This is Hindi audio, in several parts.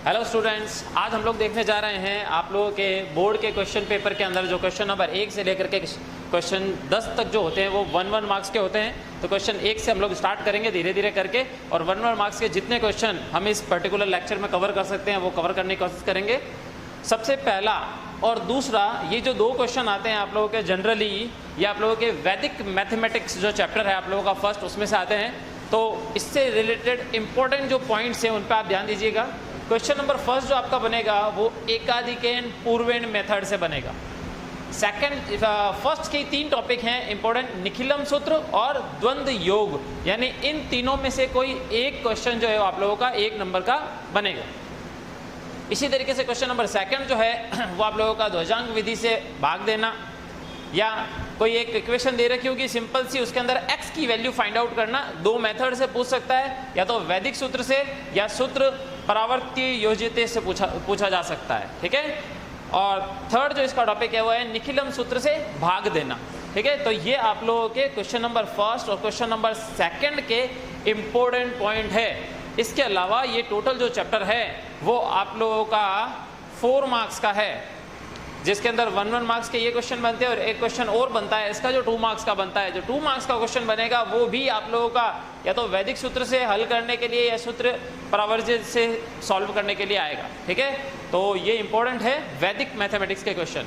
हेलो स्टूडेंट्स, आज हम लोग देखने जा रहे हैं आप लोगों के बोर्ड के क्वेश्चन पेपर के अंदर जो क्वेश्चन नंबर 1 से लेकर के क्वेश्चन 10 तक जो होते हैं वो 1 मार्क्स के होते हैं। तो क्वेश्चन 1 से हम लोग स्टार्ट करेंगे धीरे धीरे करके, और 1 मार्क्स के जितने क्वेश्चन हम इस पर्टिकुलर लेक्चर में कवर कर सकते हैं वो कवर करने की कोशिश करेंगे। सबसे पहला और दूसरा, ये जो दो क्वेश्चन आते हैं आप लोगों के जनरली, ये आप लोगों के वैदिक मैथमेटिक्स जो चैप्टर है आप लोगों का फर्स्ट, उसमें से आते हैं। तो इससे रिलेटेड इंपॉर्टेंट जो पॉइंट्स हैं उन पर आप ध्यान दीजिएगा। क्वेश्चन नंबर फर्स्ट जो आपका बनेगा वो एकाधिकेन पूर्वेण मेथड से बनेगा। फर्स्ट के 3 टॉपिक हैं इंपॉर्टेंट, निखिलम सूत्र और द्वंद्व योग, यानी इन तीनों में से कोई एक क्वेश्चन जो है आप लोगों का 1 नंबर का बनेगा। इसी तरीके से क्वेश्चन नंबर 2 जो है वो आप लोगों का ध्वजांक विधि से भाग देना, या कोई एक इक्वेशन दे रखी होगी सिंपल सी, उसके अंदर x की वैल्यू फाइंड आउट करना। 2 मेथड से पूछ सकता है, या तो वैदिक सूत्र से या सूत्र परावर्ती योजिते से पूछा जा सकता है, ठीक है। और थर्ड जो इसका टॉपिक है वो है निखिलम सूत्र से भाग देना, ठीक है। तो ये आप लोगों के क्वेश्चन नंबर फर्स्ट और क्वेश्चन नंबर 2 के इम्पोर्टेंट पॉइंट है। इसके अलावा ये टोटल जो चैप्टर है वो आप लोगों का 4 मार्क्स का है, जिसके अंदर 1 मार्क्स के ये क्वेश्चन बनते हैं और एक क्वेश्चन और बनता है इसका जो 2 मार्क्स का बनता है। जो 2 मार्क्स का क्वेश्चन बनेगा वो भी आप लोगों का या तो वैदिक सूत्र से हल करने के लिए या सूत्र परावर्जित से सॉल्व करने के लिए आएगा, ठीक है। तो ये इंपॉर्टेंट है वैदिक मैथमेटिक्स के क्वेश्चन।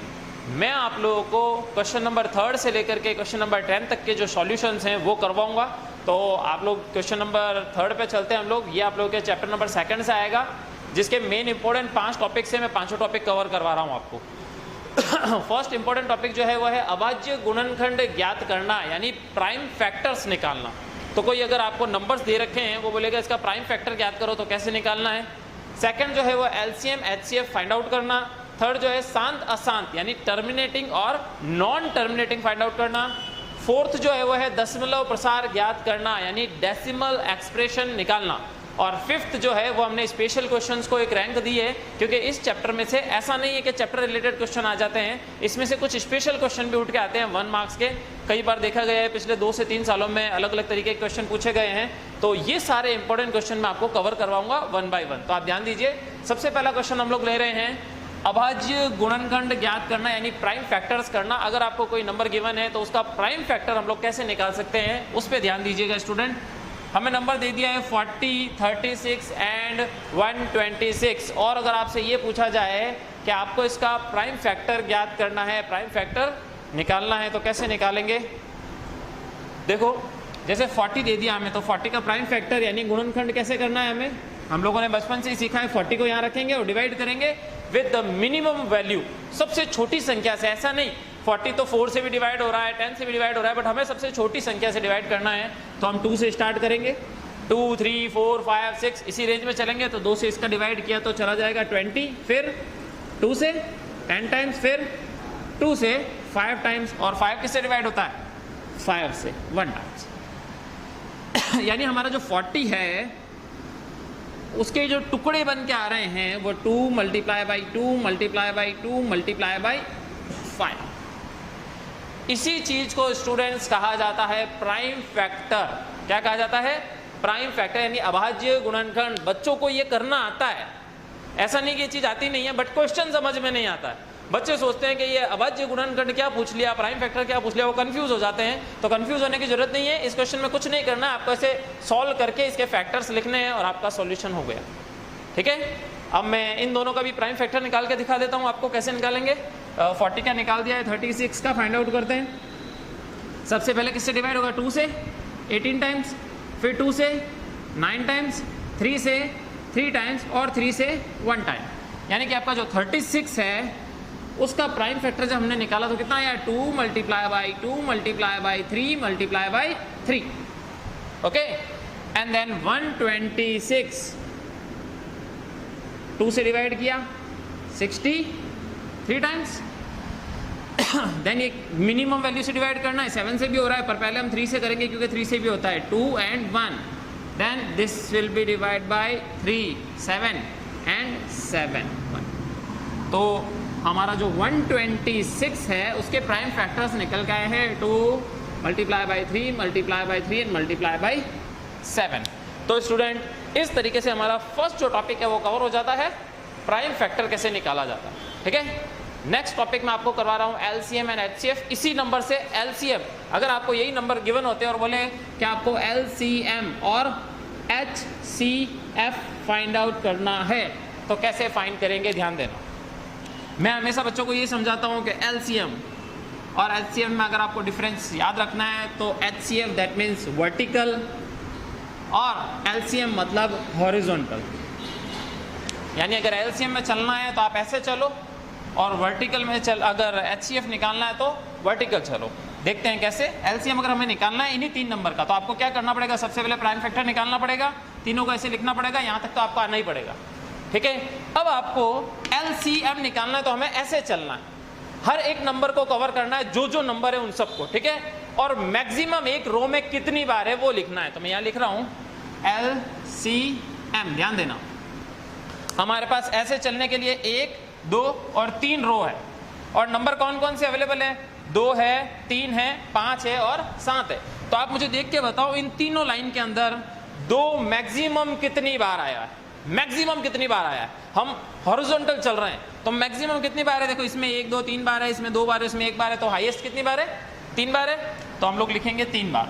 मैं आप लोगों को क्वेश्चन नंबर 3 से लेकर के क्वेश्चन नंबर 10 तक के जो सॉल्यूशंस हैं वो करवाऊंगा। तो आप लोग क्वेश्चन नंबर 3 पे चलते हैं हम लोग। ये आप लोगों के चैप्टर नंबर 2 से आएगा, जिसके मेन इंपॉर्टेंट 5 टॉपिक से मैं 5 टॉपिक कवर करवा रहा हूँ आपको। फर्स्ट इंपॉर्टेंट टॉपिक जो है वो है अभाज्य गुणनखंड ज्ञात करना, यानी प्राइम फैक्टर्स निकालना। तो कोई अगर आपको नंबर्स दे रखे हैं वो बोलेगा इसका प्राइम फैक्टर ज्ञात करो, तो कैसे निकालना है। सेकंड जो है वो एलसीएम एचसीएफ फाइंड आउट करना। थर्ड जो है शांत अशांत यानी टर्मिनेटिंग और नॉन टर्मिनेटिंग फाइंड आउट करना। फोर्थ जो है वो है दशमलव प्रसार ज्ञात करना, यानी डेसिमल एक्सप्रेशन निकालना। और फिफ्थ जो है वो हमने स्पेशल क्वेश्चंस को एक रैंक दी है, क्योंकि इस चैप्टर में से ऐसा नहीं है कि चैप्टर रिलेटेड क्वेश्चन आ जाते हैं, इसमें से कुछ स्पेशल क्वेश्चन भी उठ के आते हैं 1 मार्क्स के। कई बार देखा गया है पिछले 2 से 3 सालों में अलग अलग तरीके के क्वेश्चन पूछे गए हैं। तो ये सारे इंपॉर्टेंट क्वेश्चन मैं आपको कवर करवाऊंगा 1 बाय 1। तो आप ध्यान दीजिए। सबसे पहला क्वेश्चन हम लोग ले रहे हैं अभाज्य गुणनखंड ज्ञात करना, यानी प्राइम फैक्टर्स करना। अगर आपको कोई नंबर गिवन है तो उसका प्राइम फैक्टर हम लोग कैसे निकाल सकते हैं उस पर ध्यान दीजिएगा स्टूडेंट। हमें नंबर दे दिया है 40, 36 एंड 126, और अगर आपसे ये पूछा जाए कि आपको इसका प्राइम फैक्टर ज्ञात करना है, प्राइम फैक्टर निकालना है, तो कैसे निकालेंगे। देखो, जैसे 40 दे दिया हमें, तो 40 का प्राइम फैक्टर यानी गुणनखंड कैसे करना है हमें, हम लोगों ने बचपन से ही सीखा है। 40 को यहाँ रखेंगे और डिवाइड करेंगे विद द मिनिमम वैल्यू, सबसे छोटी संख्या से। ऐसा नहीं 40 तो 4 से भी डिवाइड हो रहा है, 10 से भी डिवाइड हो रहा है, बट हमें सबसे छोटी संख्या से डिवाइड करना है। तो हम 2 से स्टार्ट करेंगे, 2, 3, 4, 5, 6 इसी रेंज में चलेंगे। तो 2 से इसका डिवाइड किया तो चला जाएगा 20, फिर 2 से 10 टाइम्स, फिर 2 से 5 टाइम्स, और 5 किससे डिवाइड होता है, 5 से 1 टाइम्स। यानी हमारा जो 40 है उसके जो टुकड़े बन के आ रहे हैं वो 2 × 2 × 2 × 5। इसी चीज को स्टूडेंट्स कहा जाता है प्राइम फैक्टर। क्या कहा जाता है, प्राइम फैक्टर, यानी अभाज्य गुणनखंड। बच्चों को ये करना आता है, ऐसा नहीं कि ये चीज आती नहीं है, बट क्वेश्चन समझ में नहीं आता है। बच्चे सोचते हैं कि ये अभाज्य गुणनखंड क्या पूछ लिया, प्राइम फैक्टर क्या पूछ लिया, वो कंफ्यूज हो जाते हैं। तो कंफ्यूज होने की जरूरत नहीं है, इस क्वेश्चन में कुछ नहीं करना है, आपको ऐसे सॉल्व करके इसके फैक्टर्स लिखने हैं और आपका सॉल्यूशन हो गया, ठीक है। अब मैं इन दोनों का भी प्राइम फैक्टर निकाल के दिखा देता हूँ आपको कैसे निकालेंगे। 40 का निकाल दिया है, 36 का फाइंड आउट करते हैं। सबसे पहले किससे डिवाइड होगा, 2 से 18 टाइम्स, फिर 2 से 9 टाइम्स, 3 से 3 टाइम्स और 3 से 1 टाइम। यानी कि आपका जो 36 है उसका प्राइम फैक्टर जब हमने निकाला तो कितना आया, 2 × 2 × 3 × 3, ओके। एंड देन 126 2 से डिवाइड किया 63 टाइम्स। देन ये मिनिमम वैल्यू से डिवाइड करना है, 7 से भी हो रहा है, पर पहले हम 3 से करेंगे क्योंकि 3 से भी होता है, 2 and 1। Then this will be divide by 3, 7 and 7, 1। तो हमारा जो 126 है उसके प्राइम फैक्टर्स निकल गए हैं 2 × 3 × 3 एंड × 7। तो स्टूडेंट इस तरीके से हमारा फर्स्ट जो टॉपिक है वो कवर हो जाता है, प्राइम फैक्टर कैसे निकाला जाता है। ठीक है, नेक्स्ट टॉपिक मैं आपको करवा रहा हूँ एलसीएम एंड एचसीएफ। इसी नंबर से एलसीएम, अगर आपको यही नंबर गिवन होते हैं और बोले कि आपको एलसीएम और एचसीएफ फाइंड आउट करना है तो कैसे फाइंड करेंगे, ध्यान देना। मैं हमेशा बच्चों को ये समझाता हूँ कि एलसीएम और एचसीएफ में अगर आपको डिफरेंस याद रखना है तो एचसीएफ दैट मीन्स वर्टिकल और एलसीएम मतलब हॉरिजॉन्टल। यानी अगर एलसीएम में चलना है तो आप ऐसे चलो और वर्टिकल में अगर एचसीएफ निकालना है तो वर्टिकल चलो। देखते हैं कैसे। एलसीएम अगर हमें निकालना है इन्हीं 3 नंबर का तो आपको क्या करना पड़ेगा, सबसे पहले प्राइम फैक्टर निकालना पड़ेगा, तीनों को ऐसे लिखना पड़ेगा, यहाँ तक तो आपको आना ही पड़ेगा। ठीक है, अब आपको एलसीएम निकालना है तो हमें ऐसे चलना है, हर एक नंबर को कवर करना है, जो जो नंबर है उन सबको। ठीक है, और मैक्सिमम एक रो में कितनी बार है वो लिखना है। तो मैं यहाँ लिख रहा हूँ एलसीएम, ध्यान देना। हमारे पास ऐसे चलने के लिए 1, 2 और 3 रो है और नंबर कौन कौन से अवेलेबल है, 2 है, 3 है, 5 है और 7 है। तो आप मुझे देख के बताओ इन तीनों लाइन के अंदर 2 मैक्सिमम कितनी बार आया है, मैक्सिमम कितनी बार आया है। हम हॉरिजॉन्टल चल रहे हैं तो मैक्सिमम कितनी बार है, देखो इसमें 1, 2, 3 बार है, इसमें 2 बार है, इसमें 1 बार है, तो हाईएस्ट कितनी बार है, 3 बार है। तो हम लोग लिखेंगे 3 बार।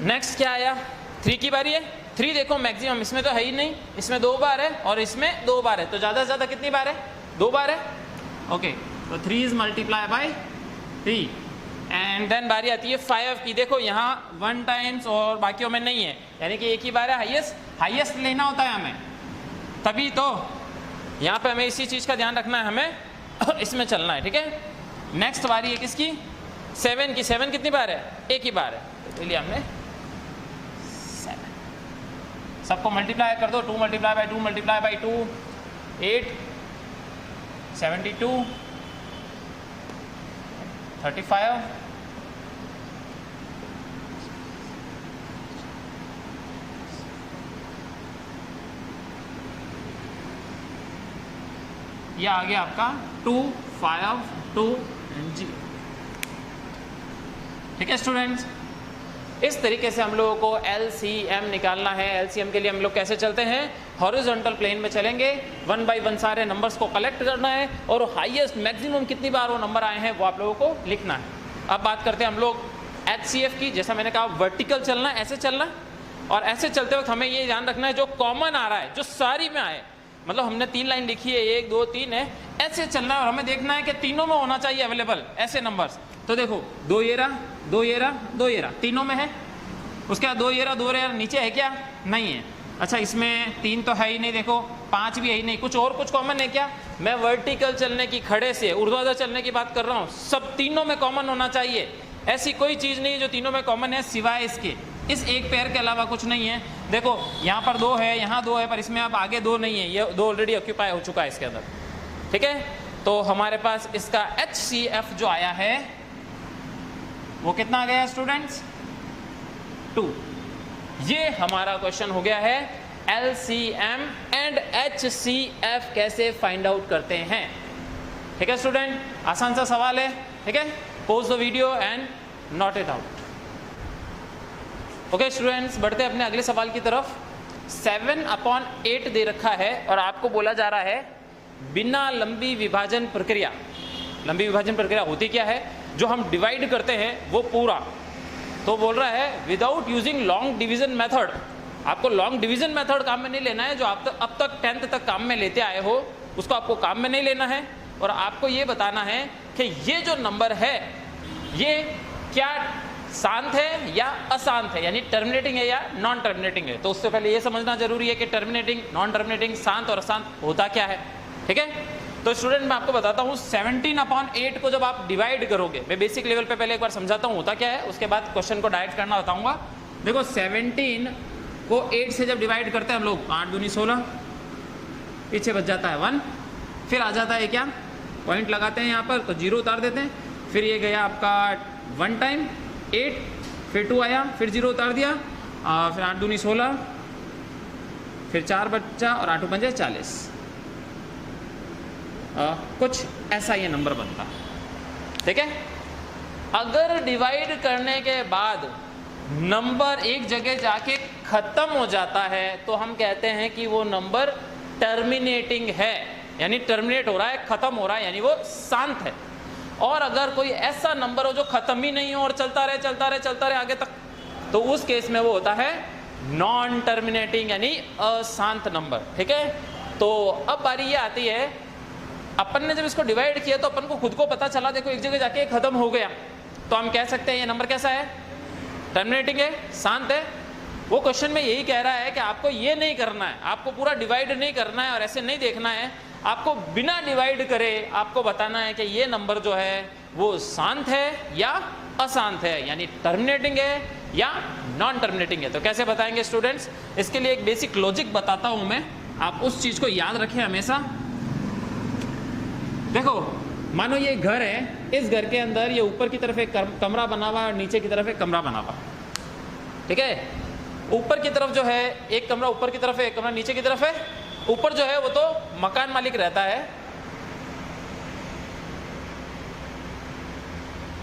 नेक्स्ट क्या आया, 3 की बारी है। 3 देखो मैक्सिमम, इसमें तो है ही नहीं, इसमें 2 बार है और इसमें 2 बार है, तो ज़्यादा से ज़्यादा कितनी बार है, 2 बार है। ओके, तो 3 is multiply by 3 and then बारी आती है 5 की। देखो यहाँ 1 टाइम्स और बाकियों में नहीं है, यानी कि एक ही बार है। हाईएस्ट लेना होता है हमें, तभी तो यहाँ पे हमें इसी चीज़ का ध्यान रखना है, हमें इसमें चलना है। ठीक है, नेक्स्ट बारी है किसकी, 7 की। 7 कितनी बार है, एक ही बार है, तो इसलिए हमने 7। सबको मल्टीप्लाई कर दो, 2 मल्टीप्लाई बाई 2 मल्टीप्लाई बाई 2 8, 72, 35, ये आ गया आपका 2, 5, 2 एंड 0। ठीक है स्टूडेंट्स, इस तरीके से हम लोगों को एलसीएम निकालना है। एलसीएम के लिए हम लोग कैसे चलते हैं, हॉरिजॉन्टल प्लेन में चलेंगे, 1 बाय 1 सारे नंबर्स को कलेक्ट करना है और हाईएस्ट मैक्सिमम कितनी बार वो नंबर आए हैं वो आप लोगों को लिखना है। अब बात करते हैं हम लोग एचसीएफ की। जैसा मैंने कहा वर्टिकल चलना है, ऐसे चलना है, और ऐसे चलते वक्त हमें ये ध्यान रखना है जो कॉमन आ रहा है, जो सारी में आए, मतलब हमने 3 लाइन लिखी है, 1, 2, 3 है, ऐसे चलना है और हमें देखना है कि तीनों में होना चाहिए अवेलेबल ऐसे नंबर्स। तो देखो 2 ये रहा, 2 ये रहा, 2 ये रहा, तीनों में है। उसके बाद 2 ये रहा, 2 ये रहा, नीचे है क्या, नहीं है। अच्छा, इसमें 3 तो है ही नहीं, देखो 5 भी है ही नहीं, कुछ और कुछ कॉमन है क्या। मैं वर्टिकल चलने की, खड़े से ऊर्ध्वाधर चलने की बात कर रहा हूँ, सब तीनों में कॉमन होना चाहिए। ऐसी कोई चीज़ नहीं है जो तीनों में कॉमन है सिवाय इसके, इस एक पेयर के अलावा कुछ नहीं है। देखो यहाँ पर 2 है, यहाँ 2 है, पर इसमें अब आगे 2 नहीं है, ये 2 ऑलरेडी ऑक्यूपाई हो चुका है इसके अंदर। ठीक है, तो हमारे पास इसका HCF जो आया है वो कितना आ गया स्टूडेंट्स, 2। ये हमारा क्वेश्चन हो गया है LCM एंड HCF कैसे फाइंड आउट करते हैं। ठीक है स्टूडेंट, आसान सा सवाल है। ठीक है, pause the video and note it out. Okay students, बढ़ते हैं अपने अगले सवाल की तरफ। 7/8 दे रखा है और आपको बोला जा रहा है बिना लंबी विभाजन प्रक्रिया। लंबी विभाजन प्रक्रिया होती क्या है, जो हम डिवाइड करते हैं वो पूरा। तो बोल रहा है without using long division method. आपको लॉन्ग डिवीजन मेथड काम में नहीं लेना है, जो आप अब तक 10th तक काम में लेते आए हो उसको आपको काम में नहीं लेना है। और आपको ये बताना है कि ये जो नंबर है ये क्या शांत है या अशांत है, यानी टर्मिनेटिंग है या नॉन टर्मिनेटिंग है। तो उससे पहले ये समझना जरूरी है कि टर्मिनेटिंग, नॉन टर्मिनेटिंग, शांत और अशांत होता क्या है। ठीक है, तो स्टूडेंट मैं आपको बताता हूँ 17/8 को जब आप डिवाइड करोगे, मैं बेसिक लेवल पे पहले एक बार समझाता हूँ होता क्या है, उसके बाद क्वेश्चन को डायरेक्ट करना बताऊंगा। देखो 17 को 8 से जब डिवाइड करते हैं हम लोग, 8 दूनी 16, पीछे बच जाता है 1, फिर आ जाता है क्या, पॉइंट लगाते हैं यहाँ पर तो 0 उतार देते हैं, फिर ये गया आपका 1 टाइम 8, फिर 2 आया, फिर 0 उतार दिया, फिर 8 दूनी 16, फिर 4 बच्चा और 8 पंजे 40। कुछ ऐसा ये नंबर बनता। ठीक है, अगर डिवाइड करने के बाद नंबर एक जगह जाके खत्म हो जाता है तो हम कहते हैं कि वो नंबर टर्मिनेटिंग है, यानी टर्मिनेट हो रहा है, खत्म हो रहा है, यानी वो शांत है। और अगर कोई ऐसा नंबर हो जो खत्म ही नहीं हो और चलता रहे आगे तक, तो उस केस में वो होता है नॉन टर्मिनेटिंग यानी अशांत नंबर। ठीक है, तो अब बारी ये आती है, अपन ने जब इसको डिवाइड किया तो अपन को खुद को पता चला, देखो एक जगह जाके खत्म हो गया, तो हम कह सकते हैं ये नंबर कैसा है, टर्मिनेटिंग है, शांत है। वो क्वेश्चन में यही कह रहा है कि आपको ये नहीं करना है, आपको पूरा डिवाइड नहीं करना है और ऐसे नहीं देखना है, आपको बिना डिवाइड करे आपको बताना है कि ये नंबर जो है वो शांत है या अशांत है, यानी टर्मिनेटिंग है या नॉन टर्मिनेटिंग है। तो कैसे बताएंगे स्टूडेंट्स, इसके लिए एक बेसिक लॉजिक बताता हूं मैं, आप उस चीज को याद रखें हमेशा। देखो मानो ये घर है, इस घर के अंदर ये ऊपर की तरफ एक कमरा बना हुआ है और नीचे की तरफ एक कमरा बना हुआ, ठीक है। ऊपर की तरफ जो है एक कमरा ऊपर की तरफ है, एक कमरा नीचे की तरफ है। ऊपर जो है वो तो मकान मालिक रहता है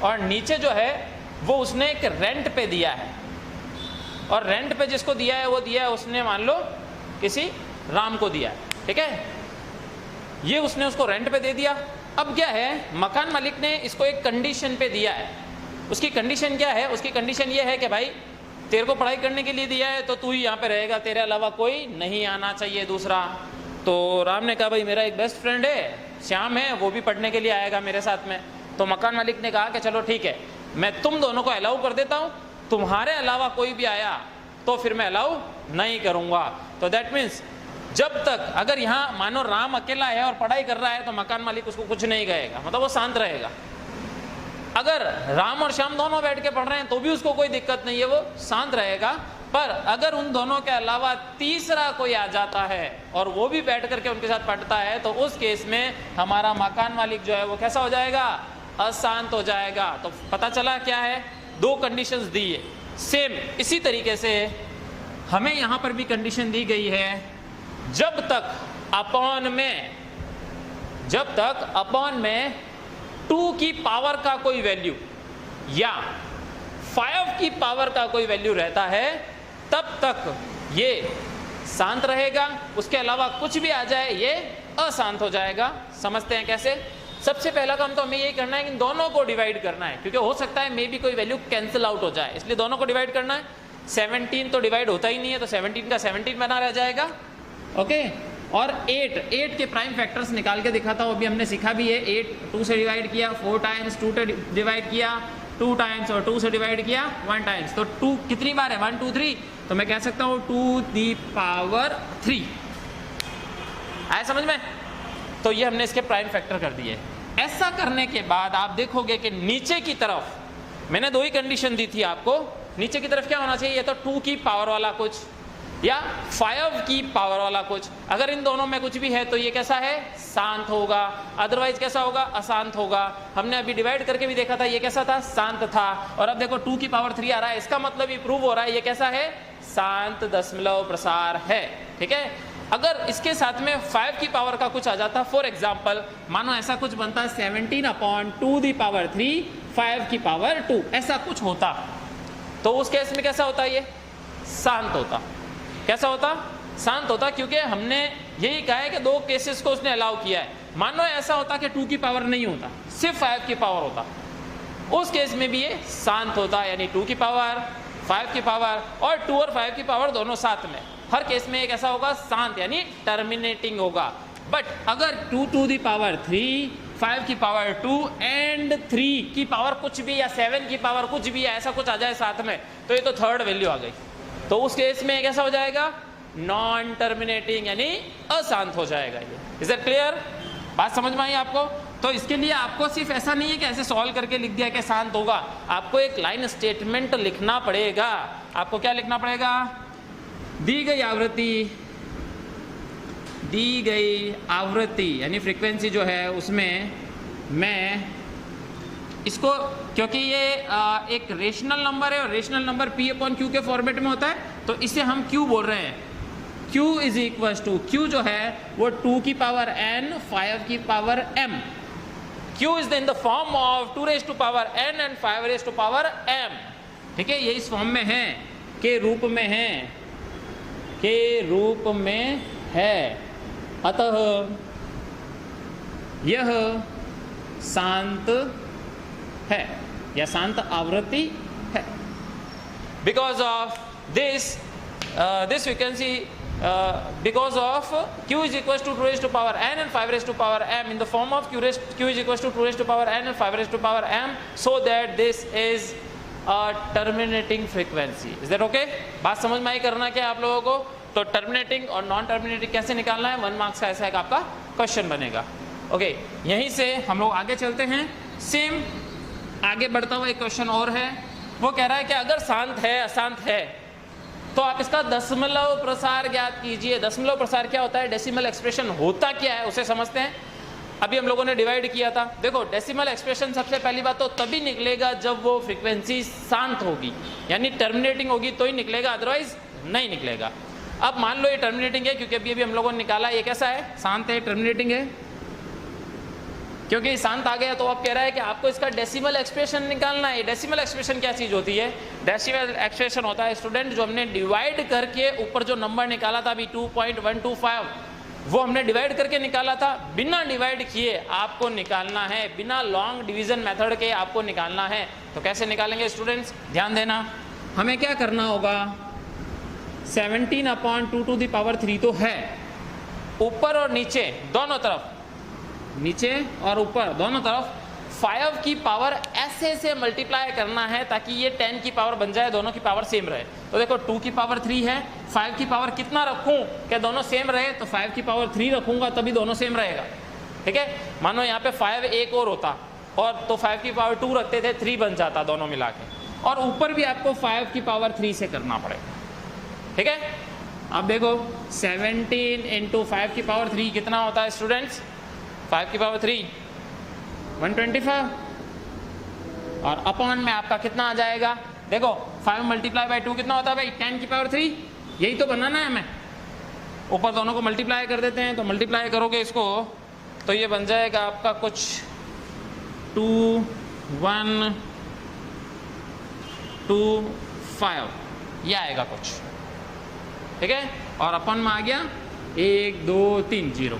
और नीचे जो है वो उसने एक रेंट पे दिया है, और रेंट पे जिसको दिया है वो दिया है उसने मान लो किसी राम को दिया है, ठीक है। ये उसने उसको रेंट पे दे दिया। अब क्या है, मकान मालिक ने इसको एक कंडीशन पे दिया है। उसकी कंडीशन क्या है, उसकी कंडीशन ये है कि भाई तेरे को पढ़ाई करने के लिए दिया है तो तू ही यहाँ पे रहेगा, तेरे अलावा कोई नहीं आना चाहिए दूसरा। तो राम ने कहा भाई मेरा एक बेस्ट फ्रेंड है श्याम है, वो भी पढ़ने के लिए आएगा मेरे साथ में। तो मकान मालिक ने कहा कि चलो ठीक है, मैं तुम दोनों को अलाउ कर देता हूँ, तुम्हारे अलावा कोई भी आया तो फिर मैं अलाउ नहीं करूँगा। तो दैट मीन्स जब तक अगर यहाँ मानो राम अकेला है और पढ़ाई कर रहा है तो मकान मालिक उसको कुछ नहीं कहेगा, मतलब वो शांत रहेगा। अगर राम और श्याम दोनों बैठ के पढ़ रहे हैं तो भी उसको कोई दिक्कत नहीं है, वो शांत रहेगा। पर अगर उन दोनों के अलावा तीसरा कोई आ जाता है और वो भी बैठ करके उनके साथ पढ़ता है तो उस केस में हमारा मकान मालिक जो है वो कैसा हो जाएगा, अशांत हो जाएगा। तो पता चला क्या है, दो कंडीशंस दी है। सेम इसी तरीके से हमें यहाँ पर भी कंडीशन दी गई है, जब तक अपॉन में 2 की पावर का कोई वैल्यू या 5 की पावर का कोई वैल्यू रहता है तब तक ये शांत रहेगा, उसके अलावा कुछ भी आ जाए ये अशांत हो जाएगा। समझते हैं कैसे। सबसे पहला काम तो हमें यही करना है कि इन दोनों को डिवाइड करना है, क्योंकि हो सकता है मे भी कोई वैल्यू कैंसिल आउट हो जाए, इसलिए दोनों को डिवाइड करना है। 17 तो डिवाइड होता ही नहीं है, तो 17 का 17 बना रह जाएगा, ओके। और 8 के प्राइम फैक्टर्स निकाल के दिखाता हूँ, अभी हमने सीखा भी है। 8 2 से डिवाइड किया, 4 टाइम्स 2 से डिवाइड किया, 2 टाइम्स और 2 से डिवाइड किया 1 टाइम्स। तो 2 कितनी बार है, 1 2 3, तो मैं कह सकता हूँ 2 दी पावर 3। आया समझ में। तो ये हमने इसके प्राइम फैक्टर कर दिए। ऐसा करने के बाद आप देखोगे कि नीचे की तरफ मैंने 2 ही कंडीशन दी थी आपको। नीचे की तरफ क्या होना चाहिए, या तो 2 की पावर वाला कुछ या 5 की पावर वाला कुछ। अगर इन दोनों में कुछ भी है तो ये कैसा है, शांत होगा, अदरवाइज कैसा होगा, अशांत होगा। हमने अभी डिवाइड करके भी देखा था, ये कैसा था, शांत था। और अब देखो 2 की पावर 3 आ रहा है, इसका मतलब ये प्रूव हो रहा है ये कैसा है, शांत दशमलव प्रसार है, ठीक है। अगर इसके साथ में 5 की पावर का कुछ आ जाता, फॉर एग्जाम्पल मानो ऐसा कुछ बनता है 17/2 दी पावर 3 5 की पावर 2, ऐसा कुछ होता, तो उस केस में कैसा होता, ये शांत होता। कैसा होता, शांत होता, क्योंकि हमने यही कहा है कि 2 केसेस को उसने अलाउ किया है। मानो ऐसा होता कि 2 की पावर नहीं होता, सिर्फ 5 की पावर होता, उस केस में भी ये शांत होता, यानी 2 की पावर 5 की पावर और 2 और 5 की पावर दोनों साथ में। हर केस में एक ऐसा होगा शांत, यानी टर्मिनेटिंग होगा। बट अगर 2 टू दी पावर 3 5 की पावर 2 एंड 3 की पावर कुछ भी या 7 की पावर कुछ भी, ऐसा कुछ आ जाए साथ में, तो ये तो थर्ड वैल्यू आ गई। तो उस केस में कैसा हो जाएगा, नॉन टर्मिनेटिंग, यानी अशांत हो जाएगा। ये इज इट क्लियर, बात समझ में आई आपको। तो इसके लिए आपको सिर्फ ऐसा नहीं है कि ऐसे सॉल्व करके लिख दिया कि शांत होगा, आपको एक लाइन स्टेटमेंट लिखना पड़ेगा। आपको क्या लिखना पड़ेगा, दी गई आवृत्ति यानी फ्रीक्वेंसी जो है उसमें मैं इसको, क्योंकि ये एक रेशनल नंबर है और रेशनल नंबर P/Q के फॉर्मेट में होता है, तो इसे हम Q बोल रहे हैं। Q is equal to, Q जो है वो 2 की पावर n 5 की power m। Q is in the form of 2 raise to power n and 5 raise to power m, ठीक है, ये इस फॉर्म में है, के रूप में है, के रूप में है, अतः यह शांत है या शांत आवृत्ति है। Because of this we can see because of q is equals to 2 raised to power n and 5 raised to power m in the form of q is equals to 2 raised to power n and 5 raised to power m, so that this is a terminating frequency. Is that okay? बात समझ में आई करना क्या आप लोगों को? तो टर्मिनेटिंग और नॉन टर्मिनेटिंग कैसे निकालना है, 1 मार्क्स का ऐसा एक आपका क्वेश्चन बनेगा। ओके, यहीं से हम लोग आगे चलते हैं। सेम आगे बढ़ता हुआ एक क्वेश्चन और है, वो कह रहा है कि अगर शांत है अशांत है तो आप इसका दशमलव प्रसार ज्ञात कीजिए। दशमलव प्रसार क्या होता है, डेसिमल एक्सप्रेशन होता क्या है उसे समझते हैं। अभी हम लोगों ने डिवाइड किया था, देखो डेसिमल एक्सप्रेशन सबसे पहली बात तो तभी निकलेगा जब वो फ्रीक्वेंसी शांत होगी, यानी टर्मिनेटिंग होगी तो ही निकलेगा, अदरवाइज नहीं निकलेगा। अब मान लो ये टर्मिनेटिंग है, क्योंकि अभी हम लोगों ने निकाला ये कैसा है, शांत है, टर्मिनेटिंग है। क्योंकि शांत आ गया तो अब कह रहा है कि आपको इसका डेसिमल एक्सप्रेशन निकालना है। डेसिमल एक्सप्रेशन क्या चीज़ होती है? डेसिमल एक्सप्रेशन होता है स्टूडेंट जो हमने डिवाइड करके ऊपर जो नंबर निकाला था अभी 2.125, वो हमने डिवाइड करके निकाला था। बिना डिवाइड किए आपको निकालना है, बिना लॉन्ग डिवीजन मेथड के आपको निकालना है। तो कैसे निकालेंगे स्टूडेंट्स, ध्यान देना। हमें क्या करना होगा, 17/2 to the power 3 तो है, ऊपर और नीचे दोनों तरफ, नीचे और ऊपर दोनों तरफ 5 की पावर ऐसे से मल्टीप्लाई करना है ताकि ये 10 की पावर बन जाए, दोनों की पावर सेम रहे। तो देखो 2 की पावर 3 है, 5 की पावर कितना रखूं कि दोनों सेम रहे, तो 5 की पावर 3 रखूंगा तभी दोनों सेम रहेगा। ठीक है, मानो यहाँ पे 5 एक और होता और तो 5 की पावर 2 रखते थे, 3 बन जाता दोनों मिला के, और ऊपर भी आपको 5 की पावर 3 से करना पड़ेगा। ठीक है, अब देखो 17 × 5 की पावर 3 कितना होता है स्टूडेंट्स, 5 की पावर 3 125, और अपॉन में आपका कितना आ जाएगा, देखो 5 × 2 कितना होता है भाई, 10 की पावर 3। यही तो बनाना है हमें, ऊपर दोनों को मल्टीप्लाई कर देते हैं। तो मल्टीप्लाई करोगे इसको तो ये बन जाएगा आपका कुछ 2 1 2 5, ये आएगा कुछ। ठीक है, और अपन में आ गया 1 2 3 0।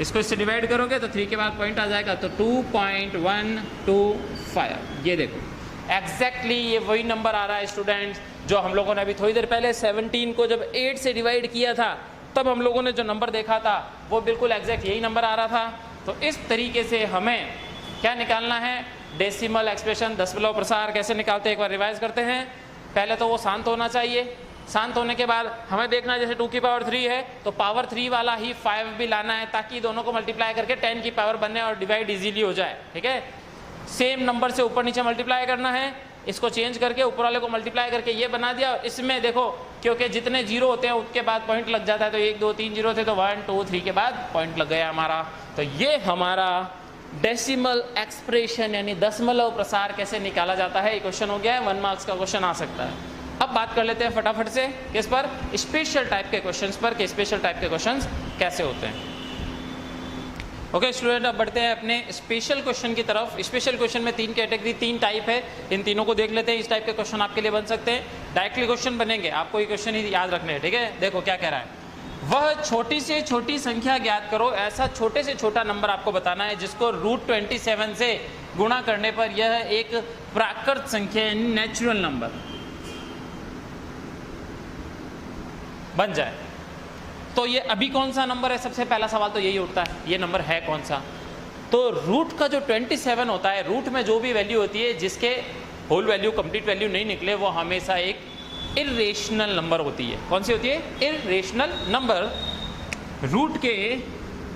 इसको इससे डिवाइड करोगे तो 3 के बाद पॉइंट आ जाएगा, तो 2.125। ये देखो एग्जैक्टली ये वही नंबर आ रहा है स्टूडेंट्स जो हम लोगों ने अभी थोड़ी देर पहले 17 को जब 8 से डिवाइड किया था तब हम लोगों ने जो नंबर देखा था वो बिल्कुल एग्जैक्ट यही नंबर आ रहा था। तो इस तरीके से हमें क्या निकालना है, डेसिमल एक्सप्रेशन, दशमलव प्रसार कैसे निकालते हैं एक बार रिवाइज करते हैं। पहले तो वो शांत होना चाहिए, शांत होने के बाद हमें देखना है जैसे 2 की पावर 3 है तो पावर 3 वाला ही 5 भी लाना है ताकि दोनों को मल्टीप्लाई करके 10 की पावर बनने और डिवाइड इजीली हो जाए। ठीक है, सेम नंबर से ऊपर नीचे मल्टीप्लाई करना है, इसको चेंज करके ऊपर वाले को मल्टीप्लाई करके ये बना दिया। और इसमें देखो क्योंकि जितने जीरो होते हैं उसके बाद पॉइंट लग जाता है, तो 1 2 3 जीरो थे तो 1 2 3 के बाद पॉइंट लग गया हमारा। तो ये हमारा डेसिमल एक्सप्रेशन यानी दशमलव प्रसार कैसे निकाला जाता है, ये क्वेश्चन हो गया है, 1 मार्क्स का क्वेश्चन आ सकता है। अब बात कर लेते हैं फटाफट से किस पर, स्पेशल टाइप के क्वेश्चंस पर, कि स्पेशल टाइप के क्वेश्चंस कैसे होते हैं। ओके स्टूडेंट, अब बढ़ते हैं अपने स्पेशल क्वेश्चन की तरफ। स्पेशल क्वेश्चन में 3 कैटेगरी 3 टाइप है, इन तीनों को देख लेते हैं। इस टाइप के क्वेश्चन आपके लिए बन सकते हैं, डायरेक्टली क्वेश्चन बनेंगे, आपको ये क्वेश्चन ही याद रखने हैं। ठीक है, देखो क्या कह रहा है, वह छोटी से छोटी संख्या ज्ञात करो। ऐसा छोटे से छोटा नंबर आपको बताना है जिसको √27 से गुणा करने पर यह एक प्राकृत संख्या यानी नेचुरल नंबर बन जाए। तो ये अभी कौन सा नंबर है, सबसे पहला सवाल तो यही उठता है, ये नंबर है कौन सा। तो रूट का जो 27 होता है, रूट में जो भी वैल्यू होती है जिसके होल वैल्यू कंप्लीट वैल्यू नहीं निकले वो हमेशा एक इर्रेशनल नंबर होती है। कौन सी होती है, इर्रेशनल नंबर। रूट के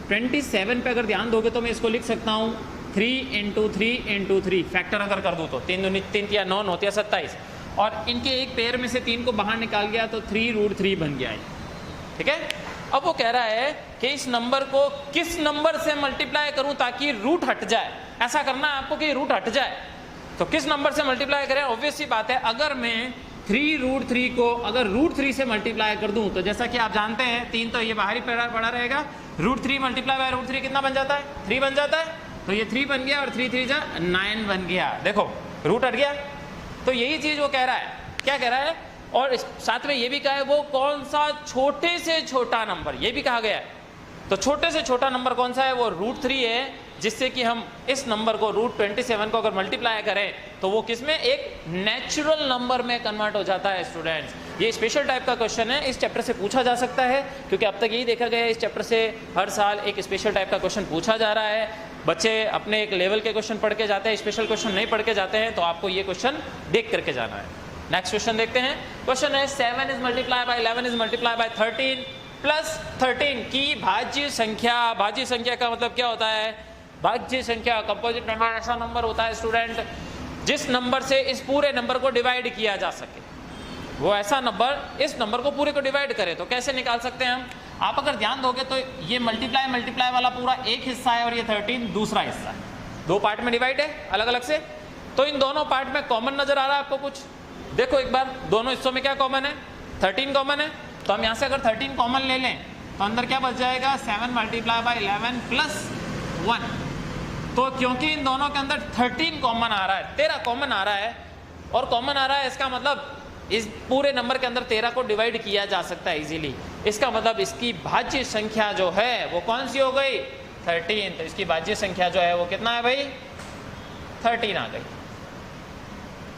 27 पे अगर ध्यान दोगे तो मैं इसको लिख सकता हूँ 3 × 3 × 3, फैक्टर अगर कर दूँ तो 3 दूनी 3 या 9 होती है 27, और इनके एक पेयर में से 3 को बाहर निकाल गया तो 3√3 बन गया है। ठीक है, अब वो कह रहा है कि इस नंबर को किस नंबर से मल्टीप्लाई करूं ताकि रूट हट जाए। ऐसा करना है आपको कि रूट हट जाए, तो किस नंबर से मल्टीप्लाई करें। ऑब्वियस सी बात है, अगर मैं 3√3 को अगर √3 से मल्टीप्लाई कर दूं तो जैसा कि आप जानते हैं 3 तो ये बाहर ही पड़ा रहेगा, √3 मल्टीप्लाई बाय √3 कितना बन जाता है, 3 बन जाता है। तो ये 3 बन गया और 3 3 जा 9 बन गया। देखो रूट हट गया, तो यही चीज वो कह रहा है, क्या कह रहा है, और साथ में ये भी कहा है वो कौन सा छोटे से छोटा नंबर, ये भी कहा गया है। तो छोटे से छोटा नंबर कौन सा है, वो √3 है, जिससे कि हम इस नंबर को √27 को अगर मल्टीप्लाई करें तो वो किस में, एक नेचुरल नंबर में कन्वर्ट हो जाता है स्टूडेंट्स। ये स्पेशल टाइप का क्वेश्चन है, इस चैप्टर से पूछा जा सकता है, क्योंकि अब तक यही देखा गया है इस चैप्टर से हर साल एक स्पेशल टाइप का क्वेश्चन पूछा जा रहा है। बच्चे अपने एक लेवल के क्वेश्चन पढ़ के जाते हैं, स्पेशल क्वेश्चन नहीं पढ़ के जाते हैं, तो आपको ये क्वेश्चन देख करके जाना है। नेक्स्ट क्वेश्चन देखते हैं। क्वेश्चन है 7 is multiply bye 11 is multiply bye 13 plus 13 की भाज्य संख्या। भाज्य संख्या का मतलब क्या होता है, भाज्य संख्या कंपोजिट नंबर ऐसा नंबर होता है स्टूडेंट जिस नंबर से इस पूरे नंबर को डिवाइड किया जा सके, वो ऐसा नंबर इस नंबर को पूरे को डिवाइड करे। तो कैसे निकाल सकते हैं हम, आप अगर ध्यान दोगे तो ये मल्टीप्लाई वाला पूरा एक हिस्सा है और ये 13 दूसरा हिस्सा है, दो पार्ट में डिवाइड है अलग अलग से। तो इन दोनों पार्ट में कॉमन नजर आ रहा है आपको कुछ, देखो एक बार दोनों हिस्सों में क्या कॉमन है, 13 कॉमन है। तो हम यहाँ से अगर 13 कॉमन ले लें तो अंदर क्या बच जाएगा, 7 मल्टीप्लाई बाय 11 प्लस 1। तो क्योंकि इन दोनों के अंदर 13 कॉमन आ रहा है, 13 कॉमन आ रहा है और कॉमन आ रहा है, इसका मतलब इस पूरे नंबर के अंदर 13 को डिवाइड किया जा सकता है इजीली। इसका मतलब इसकी भाज्य संख्या जो है वो कौन सी हो गई, 13। तो इसकी भाज्य संख्या जो है वो कितना है भाई, 13 आ गई,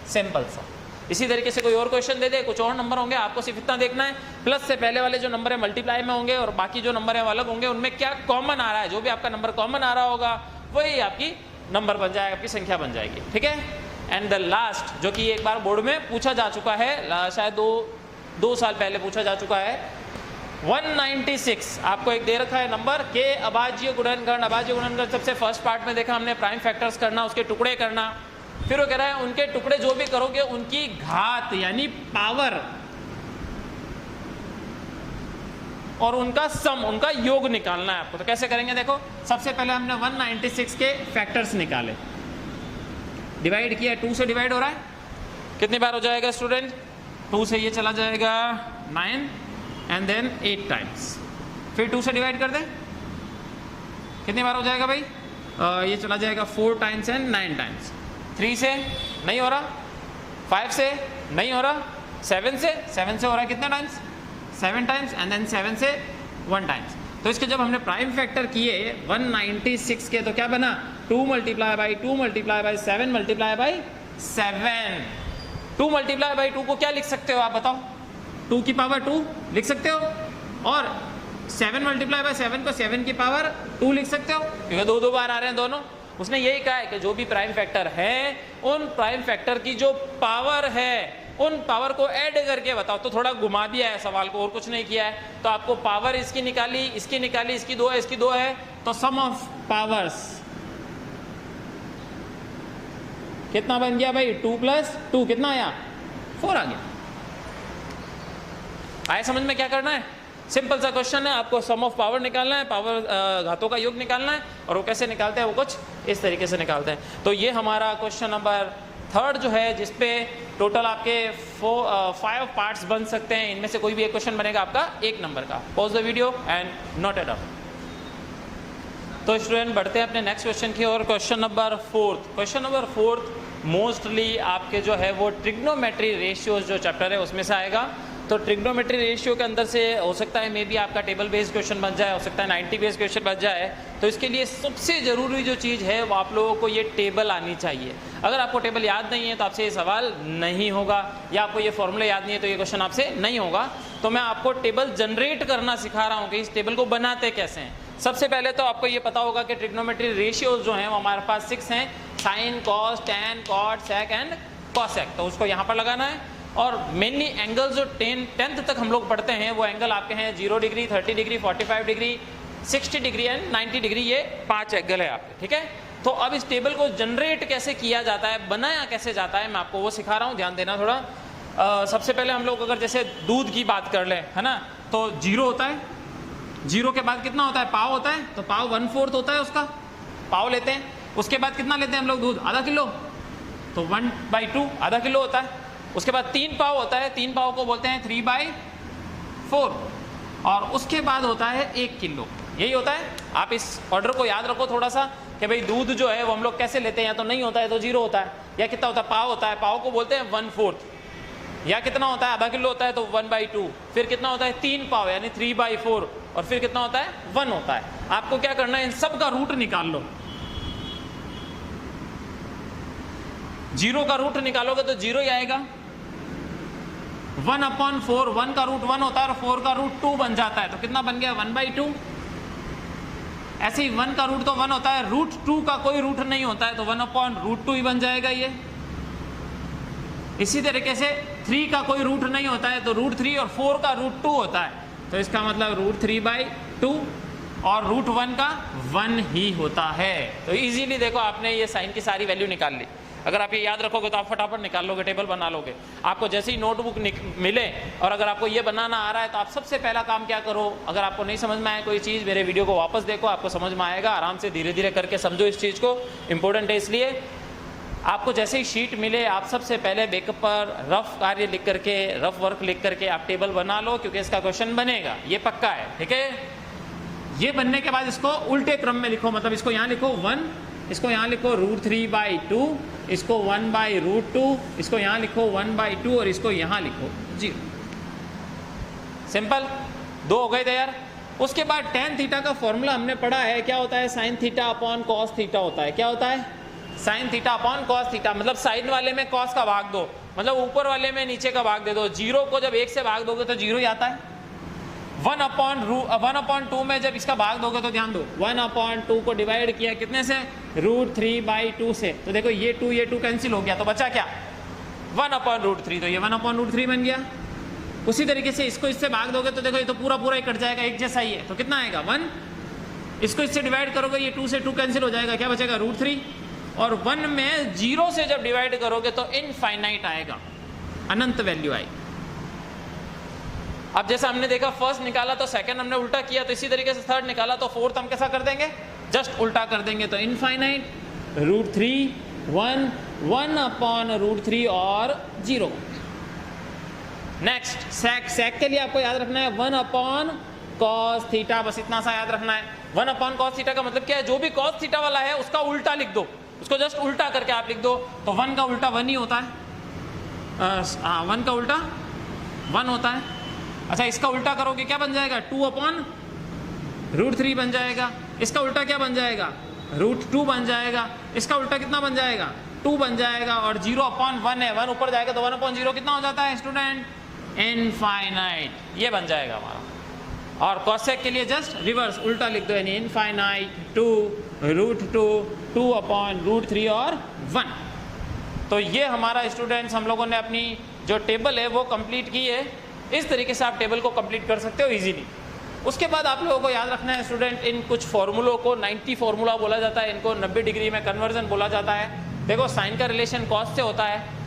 सिंपल सा। इसी तरीके से कोई और क्वेश्चन दे दे, कुछ और नंबर होंगे, आपको सिर्फ इतना देखना है, प्लस से पहले वाले जो नंबर है मल्टीप्लाई में होंगे और बाकी जो नंबर है वो अलग होंगे, उनमें क्या कॉमन आ रहा है, जो भी आपका नंबर कॉमन आ रहा होगा वही आपकी नंबर बन जाएगा, आपकी संख्या बन जाएगी, ठीक है। एंड द लास्ट, जो कि एक बार बोर्ड में पूछा जा चुका है, शायद दो साल पहले पूछा जा चुका है, 196 आपको एक दे रखा है नंबर के अभाज्य गुणनखंड। अभाज्य गुणनखंड सबसे फर्स्ट पार्ट में देखा हमने, प्राइम फैक्टर्स करना, उसके टुकड़े करना, फिर वो कह रहा है उनके टुकड़े जो भी करोगे उनकी घात यानी पावर और उनका सम, उनका योग निकालना है आपको। तो कैसे करेंगे, देखो सबसे पहले हमने 196 के फैक्टर्स निकाले, डिवाइड किया, 2 से डिवाइड हो रहा है, कितनी बार हो जाएगा स्टूडेंट, 2 से ये चला जाएगा 9 एंड देन 8 टाइम्स, फिर 2 से डिवाइड कर दें, कितनी बार हो जाएगा भाई, ये चला जाएगा 4 टाइम्स एंड 9 टाइम्स। 3 से नहीं हो रहा, 5 से नहीं हो रहा, 7 से हो रहा है कितने टाइम्स, 7 टाइम्स एंड देन 7 से 1 टाइम्स। तो इसके जब हमने प्राइम फैक्टर किए 196 के, तो क्या बना, 2 multiply by 2 multiply by 7 multiply by 7। 2 multiply by 2 को क्या लिख सकते हो आप बताओ, 2 की पावर 2 लिख सकते हो, और 7 मल्टीप्लाई बाई 7 को 7 की पावर 2 लिख सकते हो, क्योंकि दो बार आ रहे हैं दोनों। उसने यही कहा है कि जो भी प्राइम फैक्टर है उन प्राइम फैक्टर की जो पावर है उन पावर को ऐड करके बताओ। तो थोड़ा घुमा दिया है सवाल को, और कुछ नहीं किया है। तो आपको पावर इसकी निकाली, इसकी निकाली, इसकी 2 है, इसकी 2 है, तो सम ऑफ पावर्स कितना बन गया भाई, 2 + 2 कितना आया, 4 आ गया। आए समझ में क्या करना है, सिंपल सा क्वेश्चन है, आपको सम ऑफ पावर निकालना है, पावर घातों का योग निकालना है, और वो कैसे निकालते हैं, वो कुछ इस तरीके से निकालते हैं। तो ये हमारा क्वेश्चन नंबर 3 जो है, जिसपे टोटल आपके 5 पार्ट्स बन सकते हैं, इनमें से कोई भी एक क्वेश्चन बनेगा आपका 1 नंबर का। Pause the video and note it down. तो स्टूडेंट बढ़ते हैं अपने नेक्स्ट क्वेश्चन की ओर। Question number 4। Question number 4 mostly आपके जो है वो ट्रिग्नोमेट्री रेशियोज जो चैप्टर है उसमें से आएगा। तो ट्रिग्नोमेट्री रेशियो के अंदर से हो सकता है मे बी आपका टेबल बेस्ड क्वेश्चन बन जाए, हो सकता है 90 बेस्ड क्वेश्चन बन जाए। तो इसके लिए सबसे ज़रूरी जो चीज़ है वो आप लोगों को ये टेबल आनी चाहिए। अगर आपको टेबल याद नहीं है तो आपसे ये सवाल नहीं होगा, या आपको ये फॉर्मूले याद नहीं है तो ये क्वेश्चन आपसे नहीं होगा। तो मैं आपको टेबल जनरेट करना सिखा रहा हूँ कि इस टेबल को बनाते कैसे हैं। सबसे पहले तो आपको ये पता होगा कि ट्रिग्नोमेट्री रेशियोज जो हैं वो हमारे पास 6 हैं, sine, cos, tan, cot, sec and cosec. तो उसको यहाँ पर लगाना है। और मेनली एंगल्स जो 10th तक हम लोग पढ़ते हैं वो एंगल आपके हैं 0 degree, 30 degree, 45 degree, 60 degree and 90 degree. ये 5 एंगल है आपके, ठीक है। तो अब इस टेबल को जनरेट कैसे किया जाता है, बनाया कैसे जाता है, मैं आपको वो सिखा रहा हूँ, ध्यान देना थोड़ा। सबसे पहले हम लोग अगर जैसे दूध की बात कर लें, है ना, तो 0 होता है, 0 के बाद कितना होता है, पाव होता है, तो पाव 1/4 होता है उसका, पाव लेते हैं। उसके बाद कितना लेते हैं हम लोग दूध, आधा किलो, तो 1/2 आधा किलो होता है। उसके बाद 3 पाव होता है, 3 पाव को बोलते हैं 3/4, और उसके बाद होता है 1 किलो। यही होता है, आप इस ऑर्डर को याद रखो थोड़ा सा। कि भाई दूध जो है वो हम लोग कैसे लेते हैं, या तो नहीं होता है तो 0 होता है, या कितना होता है, पाव होता है, पाव को बोलते हैं 1/4, या कितना होता है, आधा किलो होता है तो 1/2, फिर कितना होता है 3 पाव यानी 3/4, और फिर कितना होता है 1 होता है। आपको क्या करना है, इन सब का रूट निकाल लो। 0 का रूट निकालोगे तो 0 ही आएगा। 1/4, 1 का रूट 1 होता है और 4 का रूट 2 बन जाता है, तो कितना बन गया 1/2। ऐसे ही 1 का रूट तो 1 होता है, रूट 2 का कोई रूट नहीं होता है, तो 1/√2 ही बन जाएगा ये। इसी तरीके से 3 का कोई रूट नहीं होता है, तो √3, और 4 का रूट 2 होता है, तो इसका मतलब √3/2, और √1 का 1 ही होता है। तो इजीली देखो आपने ये साइन की सारी वैल्यू निकाल ली। अगर आप ये याद रखोगे तो आप फटाफट निकाल लोगे, टेबल बना लोगे। आपको जैसे ही नोटबुक मिले और अगर आपको ये बनाना आ रहा है तो आप सबसे पहला काम क्या करो, अगर आपको नहीं समझ में आए कोई चीज़, मेरे वीडियो को वापस देखो, आपको समझ में आएगा। आराम से धीरे धीरे करके समझो इस चीज़ को, इंपॉर्टेंट है। इसलिए आपको जैसे ही शीट मिले आप सबसे पहले बैकअप पर रफ कार्य लिख करके, रफ वर्क लिख करके आप टेबल बना लो, क्योंकि इसका क्वेश्चन बनेगा, ये पक्का है, ठीक है। ये बनने के बाद इसको उल्टे क्रम में लिखो, मतलब इसको यहाँ लिखो 1, इसको यहाँ लिखो √3/2, इसको 1/√2, इसको यहाँ लिखो 1/2, और इसको यहाँ लिखो 0। सिंपल, 2 हो गए तैयार। उसके बाद tan थीटा का फॉर्मूला हमने पढ़ा है, क्या होता है, sin θ/cos θ होता है। क्या होता है, sin θ/cos θ, मतलब साइड वाले में cos का भाग दो, मतलब ऊपर वाले में नीचे का भाग दे दो। 0 को जब 1 से भाग दोगे तो 0 ही आता है। 1/2 में जब इसका भाग दोगे तो ध्यान दो, 1/2 को डिवाइड किया कितने से, √3/2 से, तो देखो ये 2 कैंसिल हो गया, तो बचा क्या 1/√3, तो ये 1/√3 बन गया। उसी तरीके से इसको इससे भाग दोगे तो देखो ये तो पूरा पूरा ही कट जाएगा, एक जैसा ही है, तो कितना आएगा 1। इसको इससे डिवाइड करोगे, ये 2 से 2 कैंसिल हो जाएगा, क्या बचेगा √3, और 1 में 0 से जब डिवाइड करोगे तो इनफाइनाइट आएगा, अनंत वैल्यू आएगी। अब जैसा हमने देखा फर्स्ट निकाला तो सेकंड हमने उल्टा किया, तो इसी तरीके से थर्ड निकाला तो फोर्थ हम कैसा कर देंगे, जस्ट उल्टा कर देंगे, तो इनफाइनाइट, √3, 1, 1/√3 और 0। नेक्स्ट सेक के लिए आपको याद रखना है 1/cos θ, बस इतना सा याद रखना है। 1/cos θ का मतलब क्या है, जो भी cos θ वाला है उसका उल्टा लिख दो, उसको जस्ट उल्टा करके आप लिख दो, तो 1 का उल्टा 1 ही होता है। 1 का उल्टा 1 होता है। अच्छा, इसका उल्टा करोगे क्या बन जाएगा, 2/√3 बन जाएगा। इसका उल्टा क्या बन जाएगा, √2 बन जाएगा। इसका उल्टा कितना बन जाएगा, 2 बन जाएगा, और 0/1 है, 1 ऊपर जाएगा तो 1/0 कितना हो जाता है स्टूडेंट, इनफाइनाइट, ये बन जाएगा हमारा। और कॉसेक के लिए जस्ट रिवर्स उल्टा लिख दो, यानी इनफाइनाइट, 2√2, 2/√3 और 1। तो ये हमारा स्टूडेंट्स हम लोगों ने अपनी जो टेबल है वो कंप्लीट की है। इस तरीके से आप टेबल को कंप्लीट कर सकते हो इजीली। उसके बाद आप लोगों को याद रखना है स्टूडेंट, इन कुछ फॉर्मूलों को 90 फॉर्मूला बोला जाता है, इनको 90 डिग्री में कन्वर्जन बोला जाता है। देखो साइन का रिलेशन कॉस से होता है,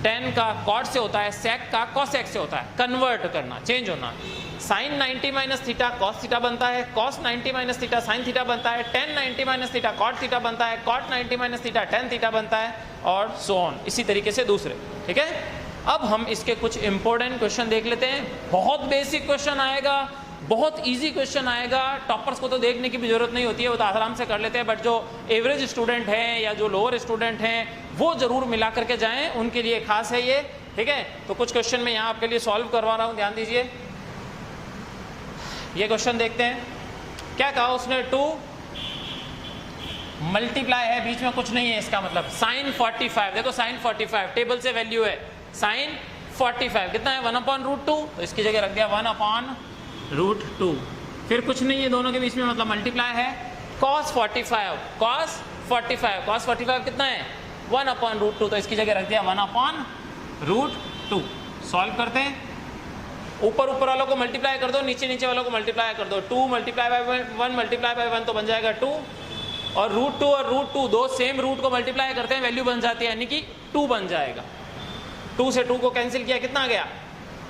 tan का कॉट से होता है, सेक का कॉसेक से होता है। कन्वर्ट करना, चेंज होना, साइन 90 - थीटा कॉस थीटा बनता है, कॉस 90 - थीटा साइन थीटा बनता है, tan 90 - थीटा कॉट थीटा बनता है, कॉट 90 - थीटा tan थीटा बनता है, और सो ऑन, इसी तरीके से दूसरे। ठीक है, अब हम इसके कुछ इंपॉर्टेंट क्वेश्चन देख लेते हैं। बहुत बेसिक क्वेश्चन आएगा, बहुत इजी क्वेश्चन आएगा, टॉपर्स को तो देखने की भी जरूरत नहीं होती है, वो तो आराम से कर लेते हैं, बट जो एवरेज स्टूडेंट हैं या जो लोअर स्टूडेंट हैं वो जरूर मिला करके जाएं, उनके लिए खास है ये। ठीक है, तो कुछ क्वेश्चन मैं यहाँ आपके लिए सॉल्व करवा रहा हूँ, ध्यान दीजिए। ये क्वेश्चन देखते हैं, क्या कहा उसने, 2 मल्टीप्लाई है, बीच में कुछ नहीं है, इसका मतलब sin 45, देखो sin 45 टेबल से वैल्यू है, sin 45 कितना है 1/√2, तो इसकी जगह रख दिया 1/√2। फिर कुछ नहीं है दोनों के बीच में, मतलब मल्टीप्लाई है। cos 45 कितना है 1/√2, तो इसकी जगह रख दिया 1/√2। सॉल्व करते हैं, ऊपर वालों को मल्टीप्लाई कर दो, नीचे वालों को मल्टीप्लाई कर दो। 2 × 1 × 1 तो बन जाएगा 2, और √2 और √2 दो सेम रूट को मल्टीप्लाई करते हैं, वैल्यू बन जाती है, यानी कि 2 बन जाएगा। 2 से 2 को कैंसिल किया, कितना आ गया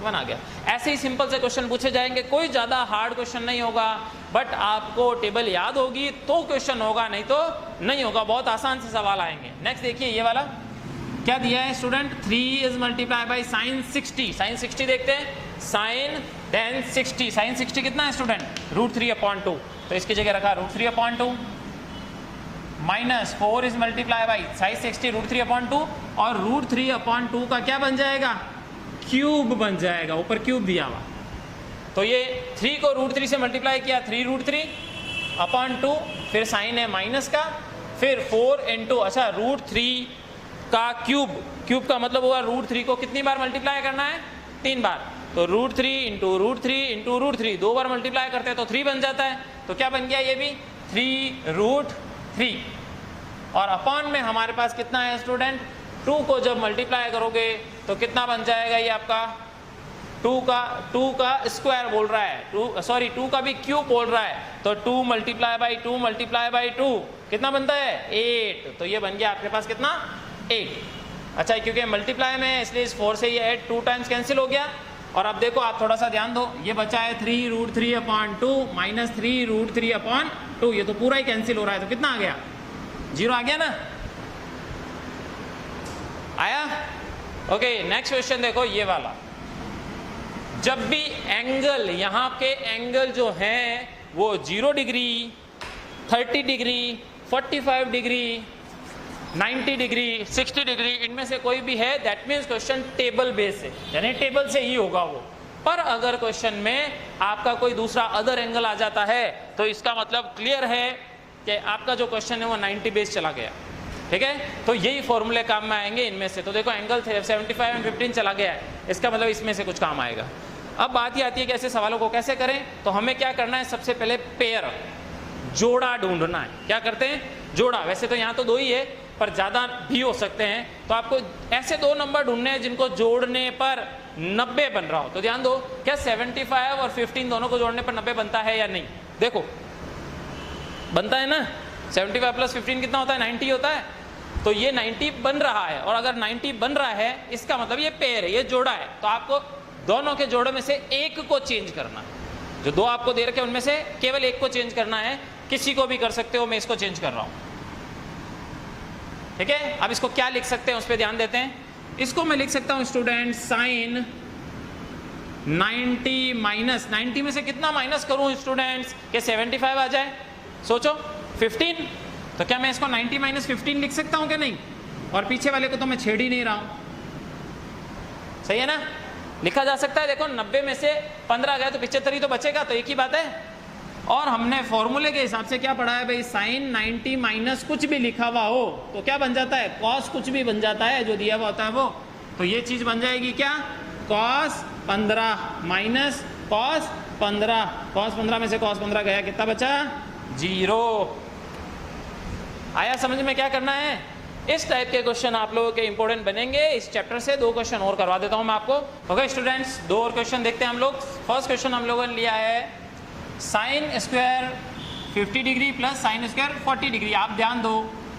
1 आ गया। ऐसे ही सिंपल से क्वेश्चन पूछे जाएंगे, कोई ज़्यादा हार्ड क्वेश्चन नहीं होगा, बट आपको टेबल याद होगी तो क्वेश्चन होगा, नहीं तो नहीं होगा, बहुत आसान से सवाल आएंगे। नेक्स्ट देखिए, ये वाला क्या दिया है student, 3 is multiplied by sin 60। sin 60 देखते हैं, sin tan 60, sin 60 कितना है स्टूडेंट, √3/2, तो इसकी जगह रखा √3/2। Minus 4 is multiply by size 60 √3/2 और √3/2 का क्या बन जाएगा, क्यूब बन जाएगा, ऊपर क्यूब दिया हुआ। तो ये 3 को √3 से मल्टीप्लाई किया 3√3/2, फिर साइन है माइनस का, फिर 4 इंटू अच्छा √3 का क्यूब का मतलब हुआ √3 को कितनी बार मल्टीप्लाई करना है, 3 बार। तो √3 इंटू √3 2 बार मल्टीप्लाई करते हैं तो 3 बन जाता है। तो क्या बन गया ये भी 3√3 और अपॉन में हमारे पास कितना है स्टूडेंट, 2 को जब मल्टीप्लाई करोगे तो कितना बन जाएगा ये आपका 2 का स्क्वायर बोल रहा है, 2 का भी क्यूब बोल रहा है। तो 2 मल्टीप्लाई बाई 2 कितना बनता है 8। तो ये बन गया आपके पास कितना 8। अच्छा क्योंकि मल्टीप्लाई में है इसलिए इस 4 से ये 8 2 टाइम्स कैंसिल हो गया। और अब देखो आप थोड़ा सा ध्यान दो, ये बचा है 3√3/2 माइनस 3√3/2, ये तो पूरा ही कैंसिल हो रहा है। तो कितना आ गया 0 आ गया ना, आया। ओके नेक्स्ट क्वेश्चन देखो ये वाला, जब भी एंगल यहाँ के एंगल जो हैं वो 0 degree 30 degree 45 degree 90 degree 60 degree इनमें से कोई भी है, that means question table base है, यानी टेबल से ही होगा वो। पर अगर क्वेश्चन में आपका कोई दूसरा अदर एंगल आ जाता है तो इसका मतलब क्लियर है कि आपका जो क्वेश्चन है वो 90 बेस चला गया, ठीक है। तो यही फॉर्मूले काम में आएंगे इनमें से। तो देखो एंगल 75 और 15 चला गया है, इसका मतलब इसमें से कुछ काम आएगा। अब बात ही आती है कि ऐसे सवालों को कैसे करें। तो हमें क्या करना है, सबसे पहले पेयर जोड़ा ढूंढना है। क्या करते हैं, जोड़ा। वैसे तो यहाँ तो 2 ही है पर ज़्यादा भी हो सकते हैं, तो आपको ऐसे 2 नंबर ढूंढने हैं जिनको जोड़ने पर 90 बन रहा हो। तो ध्यान दो, क्या 75 और 15 दोनों को जोड़ने पर 90 बनता है या नहीं। देखो बनता है ना, 75 + 15 कितना होता है 90 होता है। तो ये 90 बन रहा है, और अगर 90 बन रहा है इसका मतलब ये पेयर है, ये जोड़ा है। तो आपको दोनों के जोड़े में से एक को चेंज करना, जो 2 आपको दे रखे उनमें से केवल एक को चेंज करना है। किसी को भी कर सकते हो, मैं इसको चेंज कर रहा हूं, ठीक है। अब इसको क्या लिख सकते हैं उस पर ध्यान देते हैं। इसको मैं लिख सकता हूं स्टूडेंट साइन 90 माइनस 90 में से कितना माइनस करूं स्टूडेंट्स कि 75 आ जाए। सोचो 15, तो क्या मैं इसको 90 - 15 लिख सकता हूं कि नहीं। और पीछे वाले को तो मैं छेड़ ही नहीं रहा हूं, सही है ना, लिखा जा सकता है। देखो 90 में से 15 गए तो 75 ही तो बचेगा, तो एक ही बात है। और हमने फॉर्मूले के हिसाब से क्या पढ़ा है भाई, साइन 90 माइनस कुछ भी लिखा हुआ हो तो क्या बन जाता है, कॉस कुछ भी बन जाता है, जो दिया हुआ होता है वो। तो ये चीज बन जाएगी क्या, कॉस 15 माइनस कॉस 15। कॉस 15 में से कॉस 15 गया, कितना बचा 0। आया समझ में क्या करना है। इस टाइप के क्वेश्चन आप लोगों के इंपॉर्टेंट बनेंगे। इस चैप्टर से 2 क्वेश्चन और करवा देता हूं मैं आपको। ओके स्टूडेंट्स, 2 और क्वेश्चन देखते हैं हम लोग। फर्स्ट क्वेश्चन हम लोगों ने लिया है sine square 50 degree plus sine square 40 degree. आप ध्यान दो,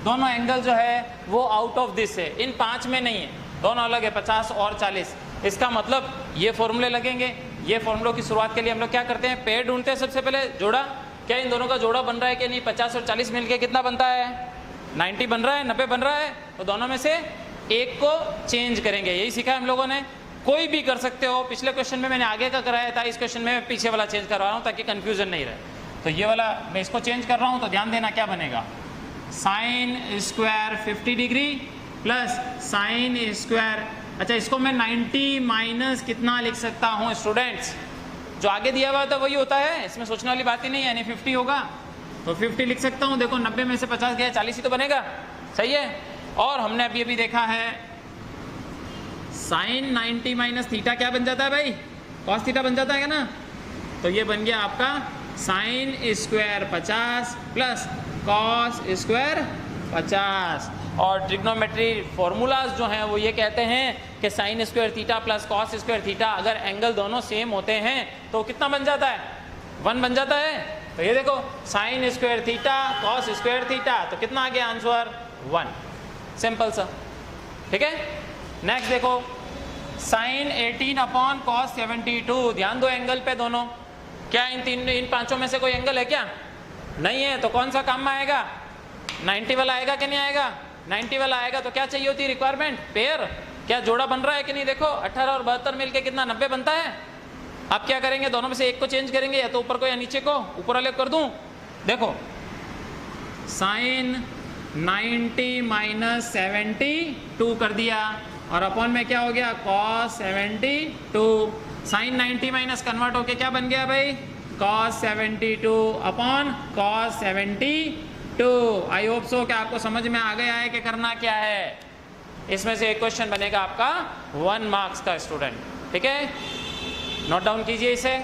दोनों एंगल जो है वो आउट ऑफ दिस है, इन 5 में नहीं है, दोनों अलग है, 50 और 40। इसका मतलब ये फॉर्मूले लगेंगे। ये फॉर्मूलों की शुरुआत के लिए हम लोग क्या करते हैं, पेयर ढूंढते हैं सबसे पहले, जोड़ा। क्या इन दोनों का जोड़ा बन रहा है कि नहीं। 50 और 40 मिलके कितना बनता है 90 बन रहा है, 90 बन रहा है। तो दोनों में से एक को चेंज करेंगे, यही सीखा है हम लोगों ने। कोई भी कर सकते हो, पिछले क्वेश्चन में मैंने आगे का कराया था, इस क्वेश्चन में मैं पीछे वाला चेंज कर रहा हूँ ताकि कंफ्यूजन नहीं रहे। तो ये वाला मैं इसको चेंज कर रहा हूँ, तो ध्यान देना क्या बनेगा, sine square 50 degree plus sine square. अच्छा इसको मैं 90 माइनस कितना लिख सकता हूँ स्टूडेंट्स, जो आगे दिया हुआ था वही होता है, इसमें सोचने वाली बात ही नहीं है, यानी 50 होगा तो 50 लिख सकता हूँ। देखो 90 में से 50 गया, 40 ही तो बनेगा, सही है। और हमने अभी देखा है साइन 90 माइनस थीटा क्या बन जाता है भाई, कॉस थीटा बन जाता है ना। तो ये बन गया आपका sine square 50 plus cos square 50। और ट्रिग्नोमेट्री फॉर्मूलाज जो हैं वो ये कहते हैं कि sine square theta plus cos square theta, अगर एंगल दोनों सेम होते हैं तो कितना बन जाता है, 1 बन जाता है। तो ये देखो sine square theta cos square theta, तो कितना आ गया आंसर 1, सिंपल सा, ठीक है। नेक्स्ट देखो साइन 18 अपॉन कॉस 72। ध्यान दो एंगल पे दोनों, क्या इन 5 में से कोई एंगल है क्या, नहीं है। तो कौन सा काम में आएगा, 90 वाला आएगा कि नहीं आएगा, 90 वाला आएगा। तो क्या चाहिए होती है रिक्वायरमेंट, पेयर। क्या जोड़ा बन रहा है कि नहीं, देखो 18 और 72 मिलके कितना 90 बनता है। आप क्या करेंगे, दोनों में से एक को चेंज करेंगे, या तो ऊपर को या नीचे को, ऊपर वाले कर दूं। देखो साइन 90 माइनस 72 कर दिया, और अपॉन में क्या हो गया cos 72, साइन 90 माइनस कन्वर्ट होके क्या बन गया भाई cos 72 upon cos 72। I hope so कि आपको समझ में आ गया है कि करना क्या है। इसमें से एक क्वेश्चन बनेगा आपका 1 मार्क्स का स्टूडेंट, ठीक है, नोट डाउन कीजिए इसे।